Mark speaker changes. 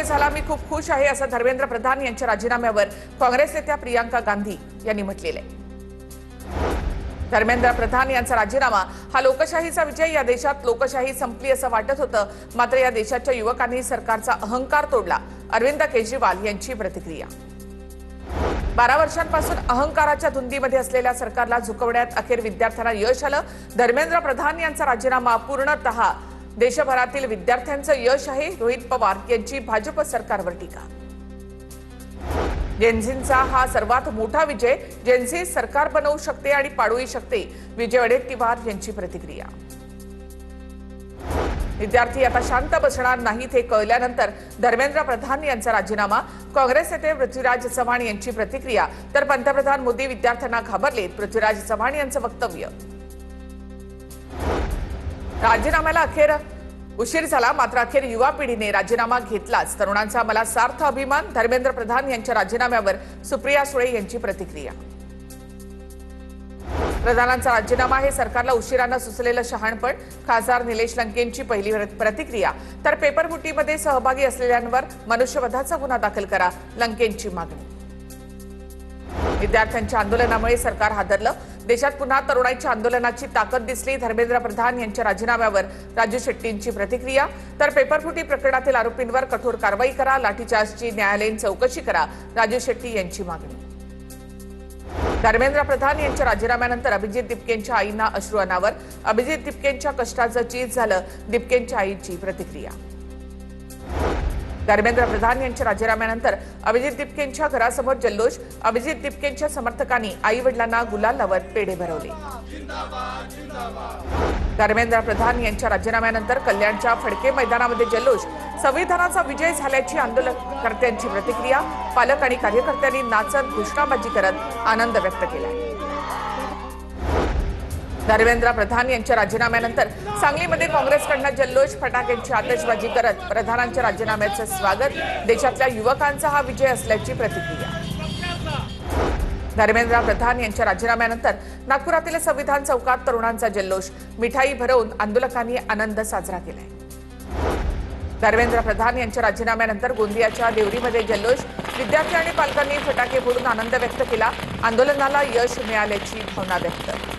Speaker 1: झाला मी खूप खुश आहे असं धर्मेंद्र प्रधान यांच्या राजीनाम्यावर काँग्रेस नेत्या प्रियंका गांधी यांनी म्हटलेले आहे। धर्मेंद्र प्रधान यांचा राजीनामा हा लोकशाहीचा विजय। या देशात लोकशाही संपली असं वाटत होतं, मात्र या देशाच्या युवकांनी सरकारचा अहंकार तोडला। अरविंद केजरीवाल यांची प्रतिक्रिया। 12 वर्षांपासून अहंकाराच्या धुंदीमध्ये असलेल्या सरकारला झुकवण्यात अखेर विद्यार्थ्यांना यश आलं। धर्मेंद्र प्रधान यांचा राजीनामा पूर्णतः देशभरातील विद्यार्थ्यांचं यश आहे। रोहित पवार यांची भाजप सरकारवर टीका। जेनझींचा हा सर्वात मोठा विजय। जेनझी सरकार बनवू शकते आणि पाडूही शकते। विजय वडेट्टीवार यांची प्रतिक्रिया। विद्यार्थी आता शांत बसणार नाहीत हे कळल्यानंतर धर्मेंद्र प्रधान यांचा राजीनामा। काँग्रेस नेते पृथ्वीराज चव्हाण यांची प्रतिक्रिया। तर पंतप्रधान मोदी विद्यार्थ्यांना घाबरलेत, पृथ्वीराज चव्हाण यांचं वक्तव्य। राजीनाम्याला अखेर उशीर झाला, मात्र अखेर युवा पिढीने राजीनामा घेतलाच। तरुणांचा मला सार्थ अभिमान। धर्मेंद्र प्रधान यांच्या राजीनाम्यावर सुप्रिया सुळे यांची प्रतिक्रिया। प्रधानांचा राजीनामा हे सरकारला उशिरानं सुचलेलं शहाणपण। खासदार निलेश लंकेंची पहिली प्रतिक्रिया। तर पेपरफुटीमध्ये सहभागी असलेल्यांवर मनुष्यवधाचा गुन्हा दाखल करा, लंकेंची मागणी। विद्यार्थ्यांच्या आंदोलनामुळे सरकार हादरलं। देशात पुन्हा तरुणाईच्या आंदोलनाची ताकद दिसली। धर्मेंद्र प्रधान यांच्या राजीनाम्यावर राजू शेट्टींची प्रतिक्रिया। तर पेपरफुटी प्रकरणातील आरोपींवर कठोर कारवाई करा, लाठीचार्जची न्यायालयीन चौकशी करा, राजू शेट्टी यांची मागणी। धर्मेंद्र प्रधान यांच्या राजीनाम्यानंतर अभिजित दिपकेंच्या आईंना अश्रू अनावर। अभिजित दिपकेंच्या कष्टाचं चीज झालं, दिपकेंच्या आईची प्रतिक्रिया। धर्मेंद्र प्रधान यांच्या राजीनाम्यानंतर अभिजित दिपकेंच्या घरासमोर जल्लोष। अभिजित दिपकेंच्या समर्थकांनी आई वडिलांना गुलाल लावत पेढे भरवले। धर्मेंद्र प्रधान यांच्या राजीनाम्यानंतर कल्याणच्या फडके मैदानामध्ये जल्लोष। संविधानाचा विजय झाल्याची आंदोलनकर्त्यांची प्रतिक्रिया। पालक आणि कार्यकर्त्यांनी नाचत घोषणाबाजी करत आनंद व्यक्त केला। धर्मेंद्र प्रधान यांच्या राजीनाम्यानंतर सांगलीमध्ये काँग्रेसकडून जल्लोष। फटाक्यांची आतषबाजी करत प्रधानांच्या राजीनाम्याचं स्वागत। देशातल्या युवकांचा हा विजय असल्याची प्रतिक्रिया। धर्मेंद्र प्रधान यांच्या राजीनाम्यानंतर नागपुरातील संविधान चौकात तरुणांचा जल्लोष। मिठाई भरवून आंदोलकांनी आनंद साजरा केलाय। धर्मेंद्र प्रधान यांच्या राजीनाम्यानंतर गोंदियाच्या देवरीमध्ये जल्लोष। विद्यार्थी आणि पालकांनी फटाके फोडून आनंद व्यक्त केला। आंदोलनाला यश मिळाल्याची भावना व्यक्त।